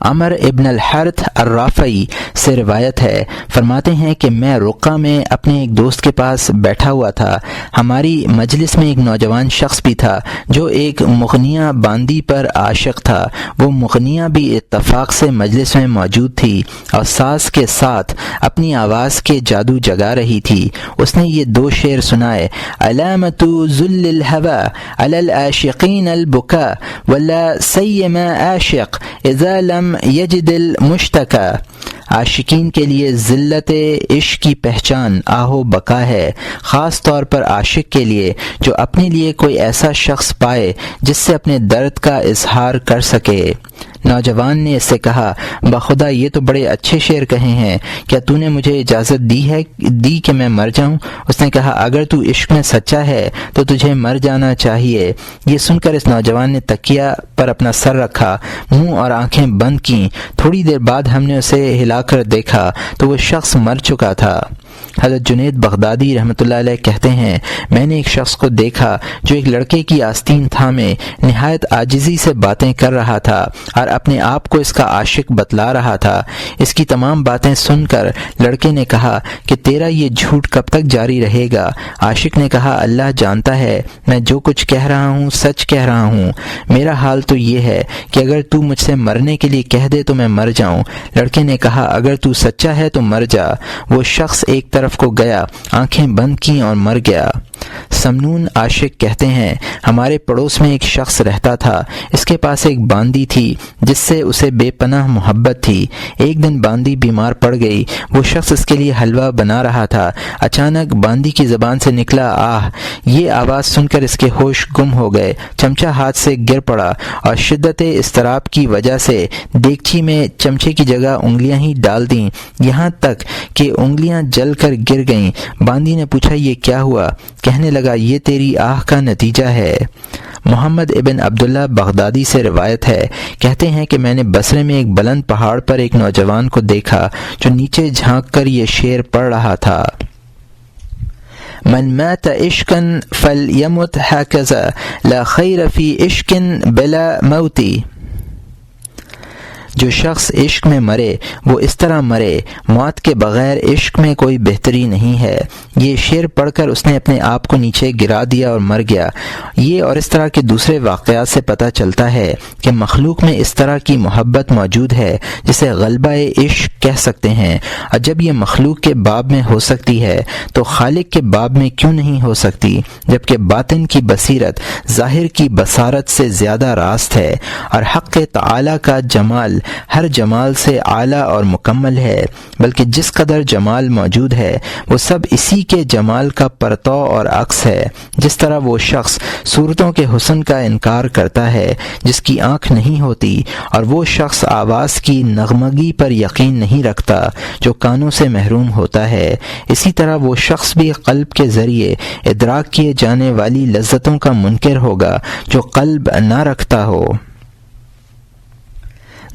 عمر ابن الحرث الرافعی سے روایت ہے، فرماتے ہیں کہ میں رقہ میں اپنے ایک دوست کے پاس بیٹھا ہوا تھا۔ ہماری مجلس میں ایک نوجوان شخص بھی تھا جو ایک مغنیہ باندی پر عاشق تھا۔ وہ مغنیہ بھی اتفاق سے مجلس میں موجود تھی اور ساز کے ساتھ اپنی آواز کے جادو جگا رہی تھی۔ اس نے یہ 2 شعر سنائے: علامت ذل الہوى علی العاشقین البکا ولا سیم عاشق اذا لم یجد المشتکا۔ عاشقین کے لیے ذلت عشق کی پہچان آہ و بکا ہے، خاص طور پر عاشق کے لیے جو اپنے لیے کوئی ایسا شخص پائے جس سے اپنے درد کا اظہار کر سکے۔ نوجوان نے اس سے کہا: بخدا یہ تو بڑے اچھے شعر کہے ہیں، کیا تو نے مجھے اجازت دی کہ میں مر جاؤں؟ اس نے کہا: اگر تو عشق میں سچا ہے تو تجھے مر جانا چاہیے۔ یہ سن کر اس نوجوان نے تکیہ پر اپنا سر رکھا، منہ اور آنکھیں بند کیں۔ تھوڑی دیر بعد ہم نے اسے ہلا کر دیکھا تو وہ شخص مر چکا تھا۔ حضرت جنید بغدادی رحمۃ اللہ علیہ کہتے ہیں، میں نے ایک شخص کو دیکھا جو ایک لڑکے کی آستین تھامے نہایت عاجزی سے باتیں کر رہا تھا اور اپنے آپ کو اس کا عاشق بتلا رہا تھا۔ اس کی تمام باتیں سن کر لڑکے نے کہا کہ تیرا یہ جھوٹ کب تک جاری رہے گا؟ عاشق نے کہا: اللہ جانتا ہے میں جو کچھ کہہ رہا ہوں سچ کہہ رہا ہوں۔ میرا حال تو یہ ہے کہ اگر تو مجھ سے مرنے کے لیے کہہ دے تو میں مر جاؤں۔ لڑکے نے کہا: اگر تو سچا ہے تو مر جا۔ وہ شخص ایک طرف کو گیا، آنکھیں بند کیں اور مر گیا۔ سمنون عاشق کہتے ہیں، ہمارے پڑوس میں ایک شخص رہتا تھا۔ اس کے پاس ایک باندی تھی جس سے اسے بے پناہ محبت تھی۔ ایک دن باندی بیمار پڑ گئی۔ وہ شخص اس کے لیے حلوہ بنا رہا تھا۔ اچانک باندی کی زبان سے نکلا آہ! یہ آواز سن کر اس کے ہوش گم ہو گئے۔ چمچہ ہاتھ سے گر پڑا اور شدت اضطراب کی وجہ سے دیگچی میں چمچے کی جگہ انگلیاں ہی ڈال دیں، یہاں تک کہ انگلیاں جل کر گر گئیں۔ باندی نے پوچھا: یہ کیا ہوا؟ کہنے لگا: یہ تیری آہ کا نتیجہ ہے۔ محمد ابن عبداللہ بغدادی سے روایت ہے، کہتے ہیں کہ میں نے بصرے میں ایک بلند پہاڑ پر ایک نوجوان کو دیکھا جو نیچے جھانک کر یہ شعر پڑھ رہا تھا: من مات عشقا فلیمت ہکذا لا خیر فی عشق بلا موتی۔ جو شخص عشق میں مرے وہ اس طرح مرے، موت کے بغیر عشق میں کوئی بہتری نہیں ہے۔ یہ شعر پڑھ کر اس نے اپنے آپ کو نیچے گرا دیا اور مر گیا۔ یہ اور اس طرح کے دوسرے واقعات سے پتہ چلتا ہے کہ مخلوق میں اس طرح کی محبت موجود ہے جسے غلبہ عشق کہہ سکتے ہیں، اور جب یہ مخلوق کے باب میں ہو سکتی ہے تو خالق کے باب میں کیوں نہیں ہو سکتی؟ جبکہ باطن کی بصیرت ظاہر کی بصارت سے زیادہ راست ہے، اور حق تعالی کا جمال ہر جمال سے اعلیٰ اور مکمل ہے، بلکہ جس قدر جمال موجود ہے وہ سب اسی کے جمال کا پرتو اور عکس ہے۔ جس طرح وہ شخص صورتوں کے حسن کا انکار کرتا ہے جس کی آنکھ نہیں ہوتی، اور وہ شخص آواز کی نغمگی پر یقین نہیں رکھتا جو کانوں سے محروم ہوتا ہے، اسی طرح وہ شخص بھی قلب کے ذریعے ادراک کیے جانے والی لذتوں کا منکر ہوگا جو قلب نہ رکھتا ہو۔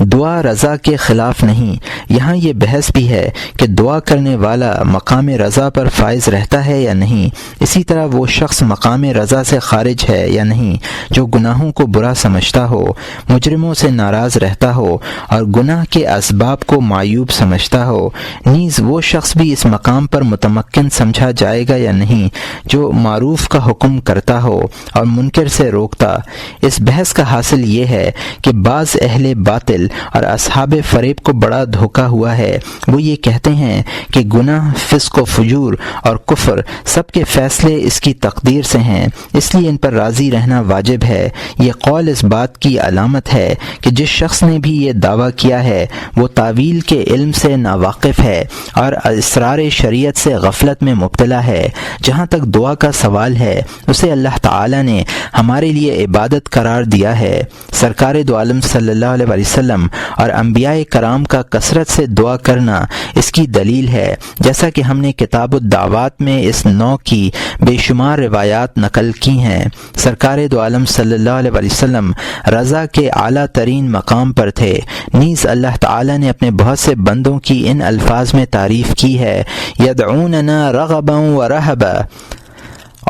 دعا رضا کے خلاف نہیں۔ یہاں یہ بحث بھی ہے کہ دعا کرنے والا مقام رضا پر فائز رہتا ہے یا نہیں، اسی طرح وہ شخص مقام رضا سے خارج ہے یا نہیں جو گناہوں کو برا سمجھتا ہو، مجرموں سے ناراض رہتا ہو اور گناہ کے اسباب کو معیوب سمجھتا ہو۔ نیز وہ شخص بھی اس مقام پر متمکن سمجھا جائے گا یا نہیں جو معروف کا حکم کرتا ہو اور منکر سے روکتا۔ اس بحث کا حاصل یہ ہے کہ بعض اہل باطل اور اصحاب فریب کو بڑا دھوکہ ہوا ہے۔ وہ یہ کہتے ہیں کہ گناہ، فسق و فجور اور کفر سب کے فیصلے اس کی تقدیر سے ہیں، اس لیے ان پر راضی رہنا واجب ہے۔ یہ قول اس بات کی علامت ہے کہ جس شخص نے بھی یہ دعویٰ کیا ہے وہ تاویل کے علم سے ناواقف ہے اور اسرار شریعت سے غفلت میں مبتلا ہے۔ جہاں تک دعا کا سوال ہے، اسے اللہ تعالی نے ہمارے لیے عبادت قرار دیا ہے۔ سرکار دو عالم صلی اللہ علیہ وسلم اور انبیاء کرام کا کثرت سے دعا کرنا اس کی دلیل ہے، جیسا کہ ہم نے کتاب الدعوات میں اس نوع کی بے شمار روایات نقل کی ہیں۔ سرکار دو عالم صلی اللہ علیہ وسلم رضا کے اعلیٰ ترین مقام پر تھے۔ نیز اللہ تعالی نے اپنے بہت سے بندوں کی ان الفاظ میں تعریف کی ہے: یدعوننا رغبا و رہبا،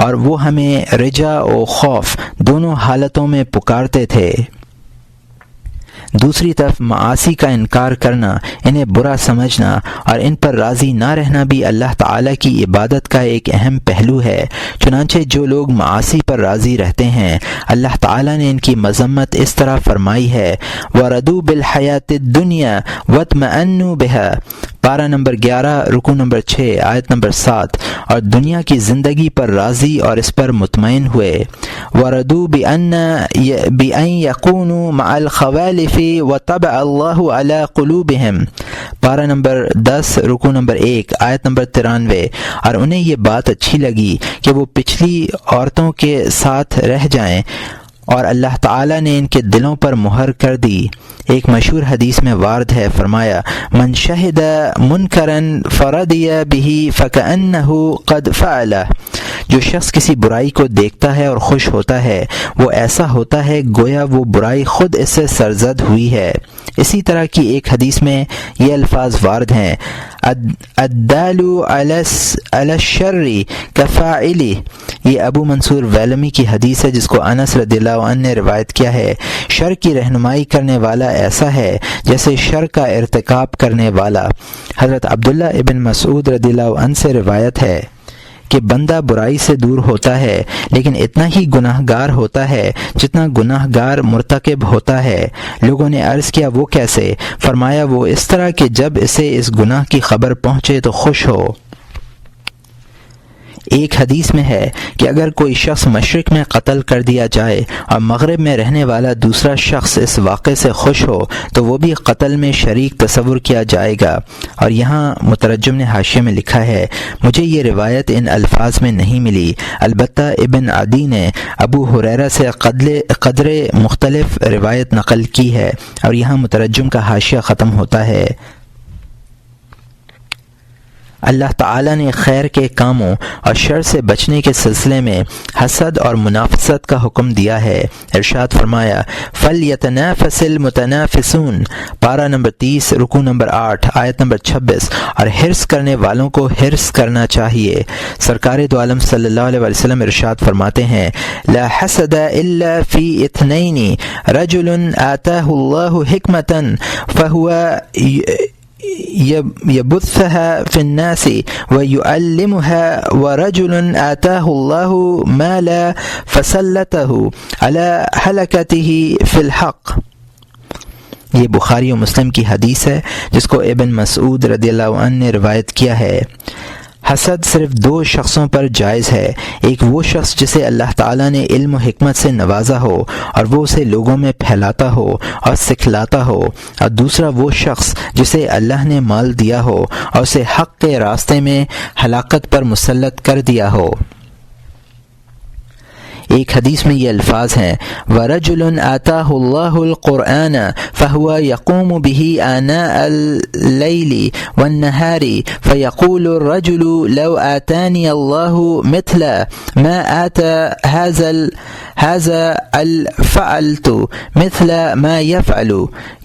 اور وہ ہمیں رجا و خوف دونوں حالتوں میں پکارتے تھے۔ دوسری طرف معاصی کا انکار کرنا، انہیں برا سمجھنا اور ان پر راضی نہ رہنا بھی اللہ تعالیٰ کی عبادت کا ایک اہم پہلو ہے۔ چنانچہ جو لوگ معاصی پر راضی رہتے ہیں اللہ تعالیٰ نے ان کی مذمت اس طرح فرمائی ہے وَرَضُوا بِالْحَيَاةِ الدُّنْيَا وَاطْمَأَنُّوا بِهَا، پارہ نمبر 11 رکوع نمبر 6 آیت نمبر 7، اور دنیا کی زندگی پر راضی اور اس پر مطمئن ہوئے۔ وَرَضُوا بِأَن يَكُونُوا مَعَ الْخَوَالِفِ وَطَبَعَ اللَّهُ عَلَى قُلُوبِهِمْ، پارہ نمبر 10 رکوع نمبر 1 آیت نمبر 93، اور انہیں یہ بات اچھی لگی کہ وہ پچھلی عورتوں کے ساتھ رہ جائیں اور اللہ تعالیٰ نے ان کے دلوں پر مہر کر دی۔ ایک مشہور حدیث میں وارد ہے، فرمایا من شہد منکرن فرضی بہ فکأنہ قد فعلہ، جو شخص کسی برائی کو دیکھتا ہے اور خوش ہوتا ہے وہ ایسا ہوتا ہے گویا وہ برائی خود اس سے سرزد ہوئی ہے۔ اسی طرح کی ایک حدیث میں یہ الفاظ وارد ہیں الدال علی الشر کفاعلہ، یہ ابو منصور ویلمی کی حدیث ہے جس کو انس رضی اللہ عنہ نے روایت کیا ہے، شر کی رہنمائی کرنے والا ایسا ہے جیسے شر کا ارتکاب کرنے والا۔ حضرت عبداللہ ابن مسعود رضی اللہ عنہ سے روایت ہے کہ بندہ برائی سے دور ہوتا ہے لیکن اتنا ہی گناہ گار ہوتا ہے جتنا گناہ گار مرتکب ہوتا ہے۔ لوگوں نے عرض کیا وہ کیسے؟ فرمایا وہ اس طرح کہ جب اسے اس گناہ کی خبر پہنچے تو خوش ہو۔ ایک حدیث میں ہے کہ اگر کوئی شخص مشرق میں قتل کر دیا جائے اور مغرب میں رہنے والا دوسرا شخص اس واقعے سے خوش ہو تو وہ بھی قتل میں شریک تصور کیا جائے گا۔ اور یہاں مترجم نے حاشیے میں لکھا ہے مجھے یہ روایت ان الفاظ میں نہیں ملی، البتہ ابن عدی نے ابو ہریرہ سے قدر مختلف روایت نقل کی ہے، اور یہاں مترجم کا حاشیہ ختم ہوتا ہے۔ اللہ تعالیٰ نے خیر کے کاموں اور شر سے بچنے کے سلسلے میں حسد اور منافست کا حکم دیا ہے۔ ارشاد فرمایا فَلْيَتَنَافَسِ الْمُتَنَافِسُونَ، پارہ نمبر 30 رکوع نمبر 8 آیت نمبر 26، اور حرص کرنے والوں کو حرص کرنا چاہیے۔ سرکار دو عالم صلی اللہ علیہ وسلم ارشاد فرماتے ہیں لا حسد الا فی اثنین رجل آتاہ اللہ حکمۃ فہو يبثها في الناس ويعلمها ورجل آتاه الله مالا فسلطه على هلكته في الحق، یہ بخاری و مسلم کی حدیث ہے جس کو ابن مسعود رضی اللہ عنہ نے روایت کیا ہے۔ حسد صرف دو شخصوں پر جائز ہے، ایک وہ شخص جسے اللہ تعالیٰ نے علم و حکمت سے نوازا ہو اور وہ اسے لوگوں میں پھیلاتا ہو اور سکھلاتا ہو، اور دوسرا وہ شخص جسے اللہ نے مال دیا ہو اور اسے حق کے راستے میں ہلاکت پر مسلط کر دیا ہو۔ ایک حدیث میں یہ الفاظ ہیں وَرَجُلٌ آتَاهُ اللَّهُ الْقُرْآنَ فَهُوَ يَقُومُ بِهِ آنَاءَ اللَّيْلِ وَالنَّهَارِ فَيَقُولُ الرَّجُلُ لَوْ آتَانِيَ اللَّهُ مِثْلَ مَا آتَى هَذَا الْفَعَلْتُ مِثْلَ مَا يَفْعَلُ،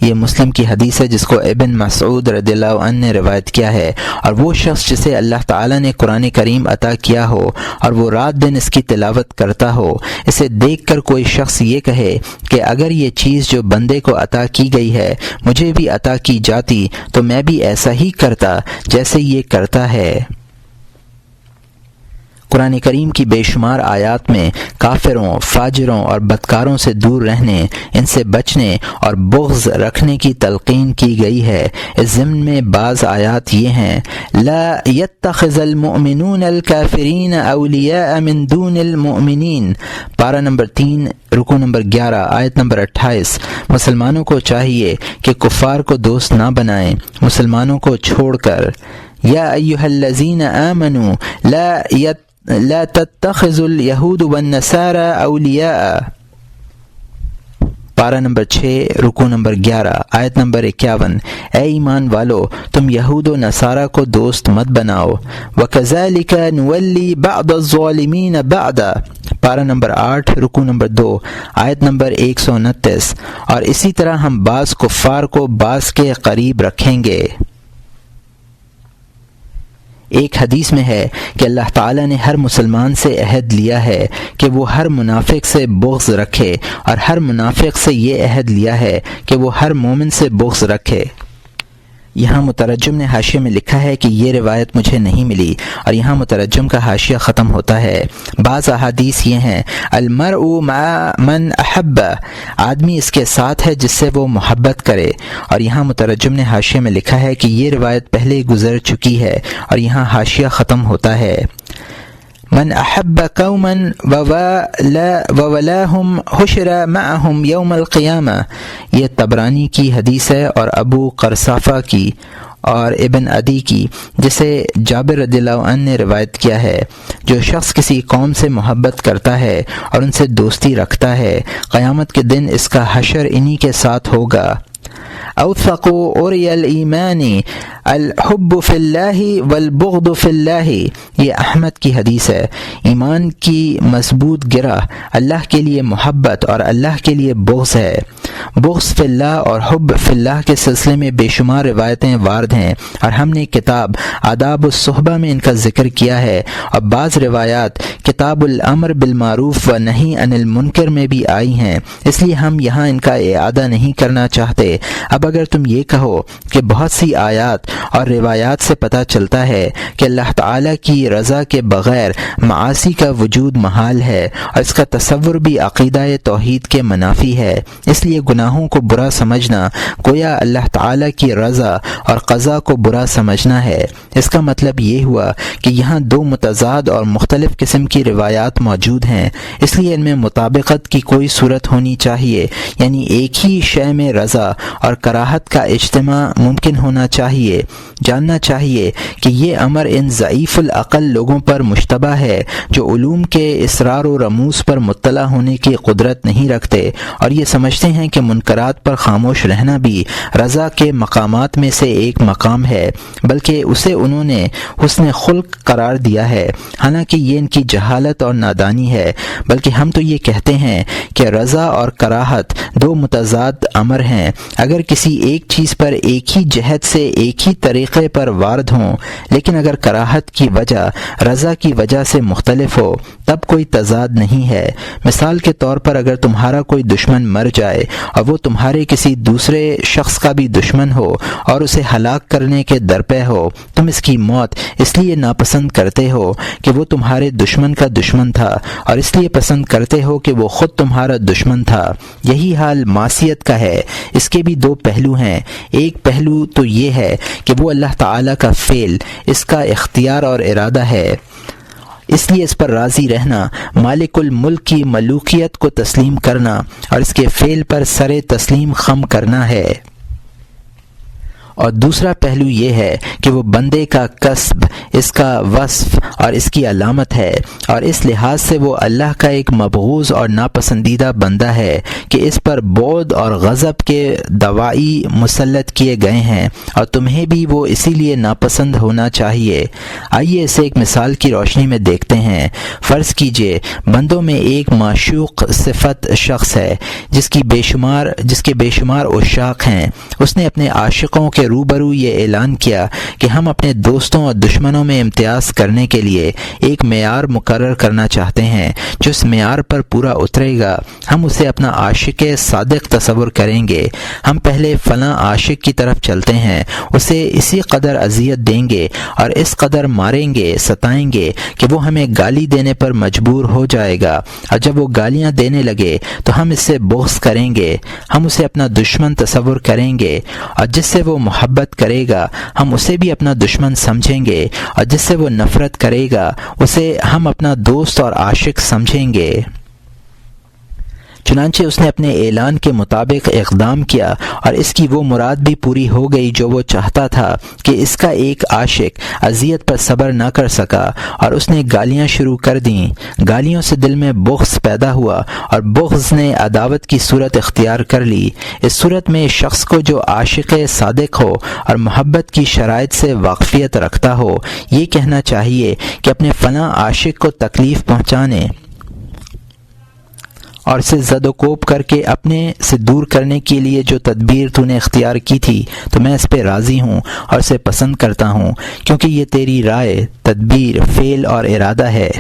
یہ مسلم کی حدیث ہے جس کو ابن مسعود رضی اللہ عنہ نے روایت کیا ہے۔ اور وہ شخص جسے اللہ تعالیٰ نے قرآن کریم عطا کیا ہو اور وہ رات دن اس کی تلاوت کرتا ہو، اسے دیکھ کر کوئی شخص یہ کہے کہ اگر یہ چیز جو بندے کو عطا کی گئی ہے مجھے بھی عطا کی جاتی تو میں بھی ایسا ہی کرتا جیسے یہ کرتا ہے۔ قرآن کریم کی بے شمار آیات میں کافروں، فاجروں اور بدکاروں سے دور رہنے، ان سے بچنے اور بغض رکھنے کی تلقین کی گئی ہے۔ اس ضمن میں بعض آیات یہ ہیں لا يتخذ المؤمنون الكافرین اولیاء من دون المؤمنین، پارہ نمبر 3 رکوع نمبر 11 آیت نمبر 28، مسلمانوں کو چاہیے کہ کفار کو دوست نہ بنائیں مسلمانوں کو چھوڑ کر۔ یا ایھا الذین آمنوا لا تتخذوا اليہود والنصارى اولیاء، پارہ نمبر 6 رکوع نمبر 11 آیت نمبر 51، اے ایمان والو تم یہود و نصارہ کو دوست مت بناؤ۔ وَكَذَلِكَ نُوَلِّي بَعْضَ الظَّالِمِينَ بَعْضًا، پارہ نمبر 8 رکوع نمبر 2 آیت نمبر 129، اور اسی طرح ہم بعض کفار کو بعض کے قریب رکھیں گے۔ ایک حدیث میں ہے کہ اللہ تعالیٰ نے ہر مسلمان سے عہد لیا ہے کہ وہ ہر منافق سے بغض رکھے، اور ہر منافق سے یہ عہد لیا ہے کہ وہ ہر مومن سے بغض رکھے۔ یہاں مترجم نے حاشیے میں لکھا ہے کہ یہ روایت مجھے نہیں ملی، اور یہاں مترجم کا حاشیہ ختم ہوتا ہے۔ بعض احادیث یہ ہیں المرء مع من احب، آدمی اس کے ساتھ ہے جس سے وہ محبت کرے، اور یہاں مترجم نے حاشیے میں لکھا ہے کہ یہ روایت پہلے گزر چکی ہے، اور یہاں حاشیہ ختم ہوتا ہے۔ من احب قوما وولاهم حشر معهم یوم القیامہ، یہ طبرانی کی حدیث ہے اور ابو قرصافہ کی اور ابن عدی کی، جسے جابر رضی اللہ عنہ نے روایت کیا ہے۔ جو شخص کسی قوم سے محبت کرتا ہے اور ان سے دوستی رکھتا ہے، قیامت کے دن اس کا حشر انہی کے ساتھ ہوگا۔ اوثق اوری الایمان الحب فی اللہ والبغض فی اللہ، یہ احمد کی حدیث ہے۔ ایمان کی مضبوط گرہ اللہ کے لیے محبت اور اللہ کے لیے بغض ہے۔ بغض فی اللہ اور حب فی اللہ کے سلسلے میں بے شمار روایتیں وارد ہیں، اور ہم نے کتاب آداب الصحبہ میں ان کا ذکر کیا ہے، اور بعض روایات کتاب الامر بالمعروف و نہی عن المنکر میں بھی آئی ہیں، اس لیے ہم یہاں ان کا اعادہ نہیں کرنا چاہتے۔ اب اگر تم یہ کہو کہ بہت سی آیات اور روایات سے پتہ چلتا ہے کہ اللہ تعالیٰ کی رضا کے بغیر معاصی کا وجود محال ہے، اور اس کا تصور بھی عقیدہ توحید کے منافی ہے، اس لیے گناہوں کو برا سمجھنا گویا اللہ تعالیٰ کی رضا اور قضا کو برا سمجھنا ہے۔ اس کا مطلب یہ ہوا کہ یہاں دو متضاد اور مختلف قسم کی روایات موجود ہیں، اس لیے ان میں مطابقت کی کوئی صورت ہونی چاہیے، یعنی ایک ہی شے میں رضا اور کراہت کا اجتماع ممکن ہونا چاہیے۔ جاننا چاہیے کہ یہ امر ان ضعیف العقل لوگوں پر مشتبہ ہے جو علوم کے اسرار و رموز پر مطلع ہونے کی قدرت نہیں رکھتے، اور یہ سمجھتے ہیں کہ منکرات پر خاموش رہنا بھی رضا کے مقامات میں سے ایک مقام ہے، بلکہ اسے انہوں نے حسن خلق قرار دیا ہے، حالانکہ یہ ان کی جہالت اور نادانی ہے۔ بلکہ ہم تو یہ کہتے ہیں کہ رضا اور کراہت دو متضاد امر ہیں، اگر کسی ایک چیز پر ایک ہی جہت سے ایک ہی طریقے پر وارد ہوں، لیکن اگر کراہت کی وجہ رضا کی وجہ سے مختلف ہو تب کوئی تضاد نہیں ہے۔ مثال کے طور پر اگر تمہارا کوئی دشمن مر جائے اور وہ تمہارے کسی دوسرے شخص کا بھی دشمن ہو اور اسے ہلاک کرنے کے درپے ہو، تم اس کی موت اس لیے ناپسند کرتے ہو کہ وہ تمہارے دشمن کا دشمن تھا، اور اس لیے پسند کرتے ہو کہ وہ خود تمہارا دشمن تھا۔ یہی حال معصیت کا ہے۔ اس کے بھی دو پہلو ہیں۔ ایک پہلو تو یہ ہے کہ وہ اللہ تعالیٰ کا فعل، اس کا اختیار اور ارادہ ہے، اس لیے اس پر راضی رہنا، مالک الملک کی ملوکیت کو تسلیم کرنا اور اس کے فعل پر سر تسلیم خم کرنا ہے۔ اور دوسرا پہلو یہ ہے کہ وہ بندے کا کسب، اس کا وصف اور اس کی علامت ہے، اور اس لحاظ سے وہ اللہ کا ایک مبغوض اور ناپسندیدہ بندہ ہے کہ اس پر بعد اور غضب کے دواعی مسلط کیے گئے ہیں، اور تمہیں بھی وہ اسی لیے ناپسند ہونا چاہیے۔ آئیے اسے ایک مثال کی روشنی میں دیکھتے ہیں۔ فرض کیجئے بندوں میں ایک معشوق صفت شخص ہے جس کے بے شمار عشاق ہیں۔ اس نے اپنے عاشقوں کے روبرو یہ اعلان کیا کہ ہم اپنے دوستوں اور دشمنوں میں امتیاز کرنے کے لیے ایک معیار مقرر کرنا چاہتے ہیں، جو اس معیار پر پورا اترے گا ہم اسے اپنا عاشق صادق تصور کریں گے۔ ہم پہلے فلاں عاشق کی طرف چلتے ہیں، اسے اسی قدر اذیت دیں گے اور اس قدر ماریں گے، ستائیں گے کہ وہ ہمیں گالی دینے پر مجبور ہو جائے گا، اور جب وہ گالیاں دینے لگے تو ہم اس سے بغض کریں گے، ہم اسے اپنا دشمن تصور کریں گے، اور جس سے وہ محبت کرے گا ہم اسے بھی اپنا دشمن سمجھیں گے، اور جس سے وہ نفرت کرے گا اسے ہم اپنا دوست اور عاشق سمجھیں گے۔ چنانچہ اس نے اپنے اعلان کے مطابق اقدام کیا، اور اس کی وہ مراد بھی پوری ہو گئی جو وہ چاہتا تھا کہ اس کا ایک عاشق اذیت پر صبر نہ کر سکا اور اس نے گالیاں شروع کر دیں۔ گالیوں سے دل میں بغض پیدا ہوا اور بغض نے عداوت کی صورت اختیار کر لی۔ اس صورت میں شخص کو جو عاشق صادق ہو اور محبت کی شرائط سے واقفیت رکھتا ہو یہ کہنا چاہیے کہ اپنے فلاں عاشق کو تکلیف پہنچانے اور اسے زد و کوب کر کے اپنے سے دور کرنے کے لیے جو تدبیر تو نے اختیار کی تھی تو میں اس پہ راضی ہوں اور اسے پسند کرتا ہوں، کیونکہ یہ تیری رائے، تدبیر، فعل اور ارادہ ہے۔